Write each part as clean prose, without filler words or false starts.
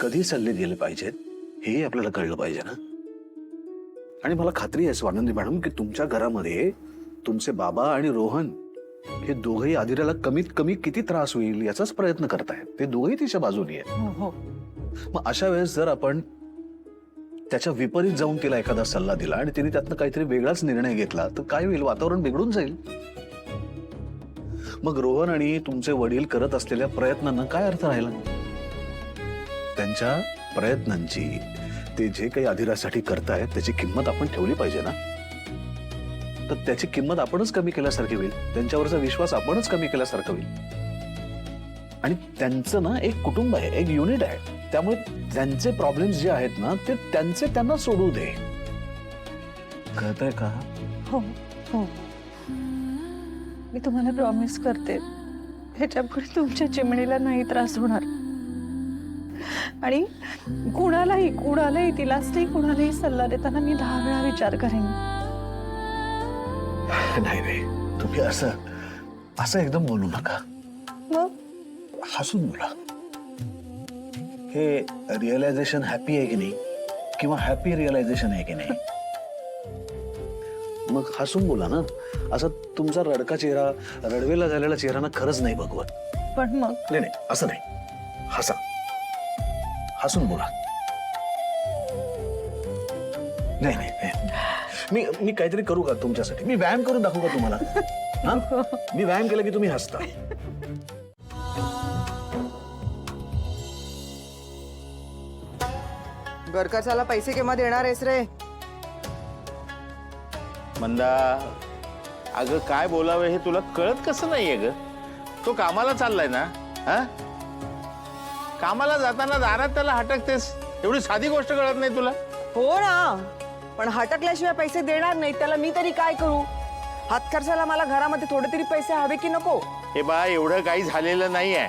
कधी सल्ले दिले पाहिजेत हेही आपल्याला कळलं पाहिजे ना. आणि मला खात्री आहे स्वानंदी मॅडम की तुमच्या घरामध्ये तुमचे बाबा आणि रोहन हे दोघंही आदिराला कमीत कमी किती त्रास होईल याचाच प्रयत्न करतायत. ते दोघंही तिच्या बाजूनी आहेत. मग अशा वेळेस जर आपण त्याच्या विपरीत जाऊन तिला एखादा सल्ला दिला आणि तिने त्यातनं काहीतरी वेगळाच निर्णय घेतला तर काय होईल? वातावरण बिघडून जाईल. मग रोहन आणि तुमचे वडील करत असलेल्या प्रयत्नांना काय अर्थ राहिला? त्यांच्या प्रयत्नांची ते जे काही आदिरासाठी करतायत त्याची किंमत आपण ठेवली पाहिजे ना. तर त्याची किंमत आपणच कमी केल्यासारखी होईल. त्यांच्यावरचा विश्वास आपणच कमी केल्यासारखं होईल. आणि त्यांचं ना एक कुटुंब आहे, एक युनिट आहे. त्यामुळे त्यांचे प्रॉब्लेम्स जे आहेत ना ते त्यांचे त्यांना सोडू दे. कळतंय का? हो हो, मी तुम्हाला प्रॉमिस करते ह्याच्यापुढे तुमच्या चिमणीला नाही त्रास होणार. आणि कुणालाही तिलाच नाही कुणालाही सल्ला देताना मी 10 वेळा विचार करेन. नाही नाही, तुम्ही असं एकदम बोलू नका. मग हसून बोला. हे रिअलायझेशन हॅपी आहे की नाही, किंवा हॅपी रिअलायझेशन आहे की नाही? मग हसून बोला ना. असं तुमचा रडका चेहरा, रडवेला झालेला चेहरा ना खरंच नाही बघवत. पण मग नाही असं नाही. हसा, हसून बोला. नाही नाही, मी काहीतरी करू का तुमच्यासाठी? मी व्यायाम करून दाखवू का तुम्हाला? हा, मी व्यायाम केला की तुम्ही हसता. घर खर्चाला पैसे केव्हा देणार आहेस रे? मंदा, अगं काय बोलावं हे तुला कळत कसं नाहीये ग? तो कामाला चाललाय ना. हा, कामाला जाताना दारात त्याला हटकतेस, एवढी साधी गोष्ट कळत नाही तुला? हो ना, पण हटकल्याशिवाय पैसे देणार नाही त्याला मी तरी काय करू? हात खर्चाला मला घरामध्ये थोडे तरी पैसे हवे की नको? हे बा, एवढं काही झालेलं नाहीये.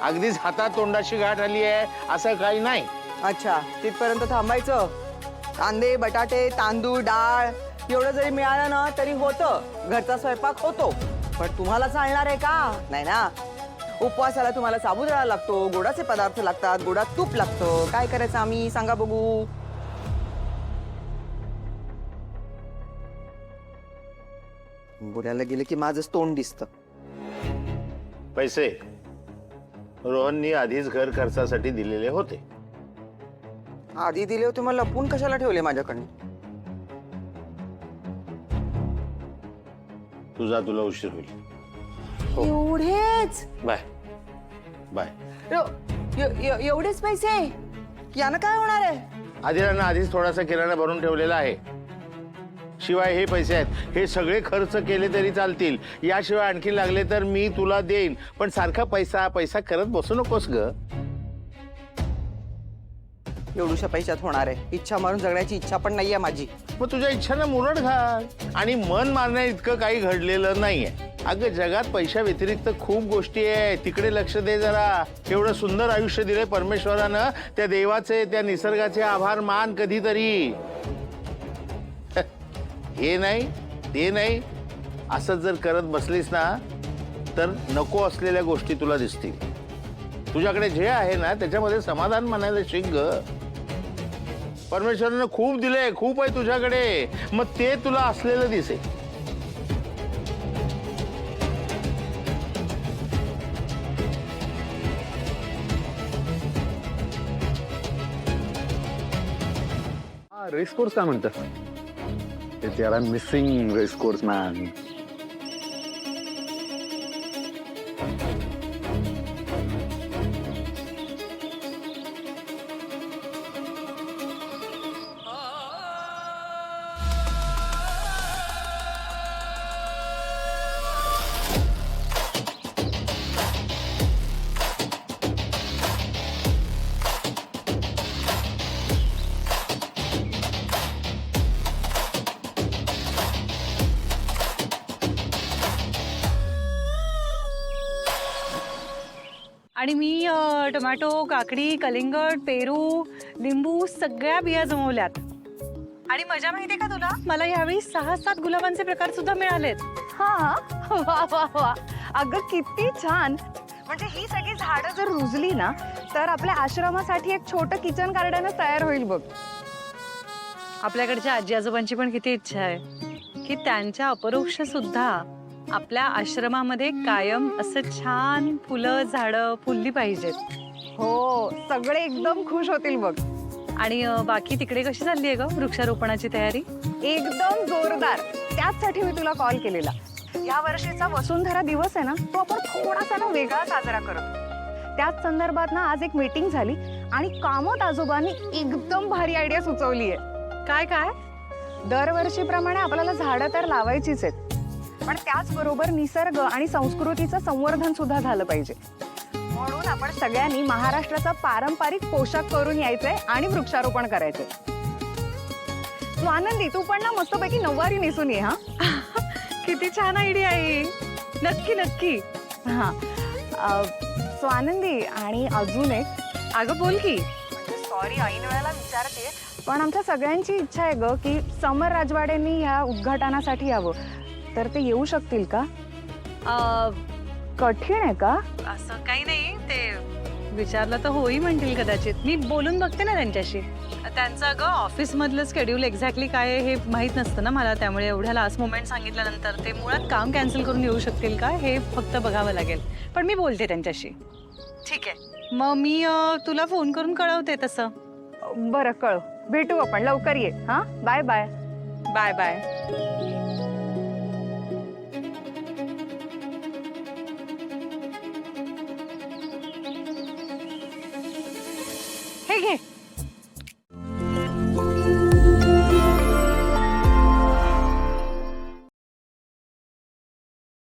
अगदीच हातात तोंडाशी गाठ आली आहे असं काही नाही. अच्छा, तिथपर्यंत थांबायचं. कांदे, बटाटे, तांदूळ, डाळ एवढं जरी मिळालं ना तरी होतं. घरचा स्वयंपाक होतो. पण तुम्हाला चालणार आहे का? नाही ना. उपवासाला तुम्हाला साबुदाणा लागतो, गोडाचे पदार्थ लागतात, गोडात तूप लागतं. काय करायचं आम्ही सांगा बघू? बोलायला गेलं की माझंच तोंड दिसतं. पैसे रोहननी आधीच घर खर्चासाठी दिलेले होते. आधी दिले होते, मग लपून कशाला ठेवले माझ्याकडे? तुला उशीर होईल. एवढेच? Bye bye. एवढेच पैसे? यानं काय होणार आहे? आदिरानं आधीच थोडासा किराणा भरून ठेवलेला आहे. शिवाय हे पैसे आहेत, हे सगळे खर्च केले तरी चालतील. याशिवाय आणखी लागले तर मी तुला देईन. पण सारखा पैसा पैसा करत बसू नकोस ग. एवढ्याशा पैशात होणार आहे? इच्छा मारून जगण्याची इच्छा पण नाहीये माझी. मग तुझ्या इच्छानं मुरड घाल. आणि मन मारण्या इतकं काही घडलेलं नाहीये. अगं, जगात पैशा व्यतिरिक्त खूप गोष्टी आहेत, तिकडे लक्ष दे जरा. एवढं सुंदर आयुष्य दिलंय परमेश्वरानं, त्या देवाचे, त्या निसर्गाचे आभार मान कधीतरी. हे नाही ते नाही असं जर करत बसलीस ना तर नको असलेल्या गोष्टी तुला दिसतील. तुझ्याकडे जे आहे ना त्याच्यामध्ये समाधान मानायला शिक ग. परमेश्वरानं खूप दिलंय, खूप आहे तुझ्याकडे. मग ते तुला असलेलं दिसेल. रेस कोर्स काय म्हणतात? त्याला मिसिंग रेस कोर्स मॅन. आणि मी टोमॅटो, काकडी, कलिंगड, पेरू, लिंबू सगळ्या बिया जमवल्यात. आणि मजा माहितीये का तुला? मला यावेळी 6-7 गुलाबांचे प्रकार सुद्धा मिळालेत. हा, वा वा वा, अगं किती छान. पण म्हणजे ही सगळी झाडं जर रुजली ना तर आपल्या आश्रमासाठी एक छोटं किचन गार्डनच तयार होईल बघ. आपल्याकडच्या आजी आजोबांची पण किती इच्छा आहे की त्यांच्या अपरोक्ष सुद्धा आपल्या आश्रमामध्ये कायम असं छान फुलं झाडं फुलली पाहिजेत. हो, सगळे एकदम खुश होतील बघ. आणि बाकी तिकडे कशी चालली आहे ग वृक्षारोपणाची तयारी? एकदम जोरदार. त्याचसाठी मी तुला कॉल केलेला. या वर्षीचा वसुंधरा दिवस आहे ना, तो आपण थोडासा ना वेगळा साजरा करतो. त्याच संदर्भात ना आज एक मीटिंग झाली आणि कामत आजोबांनी एकदम भारी आयडिया सुचवली आहे. काय काय? दरवर्षीप्रमाणे आपल्याला झाडं तर लावायचीच आहेत, पण त्याचबरोबर निसर्ग आणि संस्कृतीचं संवर्धन सुद्धा झालं पाहिजे. म्हणून आपण सगळ्यांनी महाराष्ट्राचा पारंपरिक पोशाख करून यायचंय आणि वृक्षारोपण करायचंय. तू आनंदी, तू पण ना मस्तपैकी नऊवारी नेसून ये. हा किती छान आयडिया आहे. नक्की नक्की. हा सो आनंदी, आणि अजून एक, अगं बोल की. म्हणजे सॉरी ऐन वेळेला विचारते, पण आमच्या सगळ्यांची इच्छा आहे ग की समर राजवाड्यांनी ह्या उद्घाटनासाठी यावं. तर ते येऊ शकतील का? कठीण आहे का? असं काही नाही, ते विचारलं तर होई म्हणतील कदाचित. मी बोलून बघते ना त्यांच्याशी. त्यांचं अगं ऑफिसमधलं शेड्यूल एक्झॅक्टली काय आहे हे माहीत नसतं ना मला, त्यामुळे एवढ्या लास्ट मोमेंट सांगितल्यानंतर ते मुळात काम कॅन्सल करून येऊ शकतील का हे फक्त बघावं लागेल. पण मी बोलते त्यांच्याशी. ठीक आहे, मग मी तुला फोन करून कळवते तसं. बरं, कळव. भेटू आपण, लवकर ये. हा, बाय बाय. Bye bye.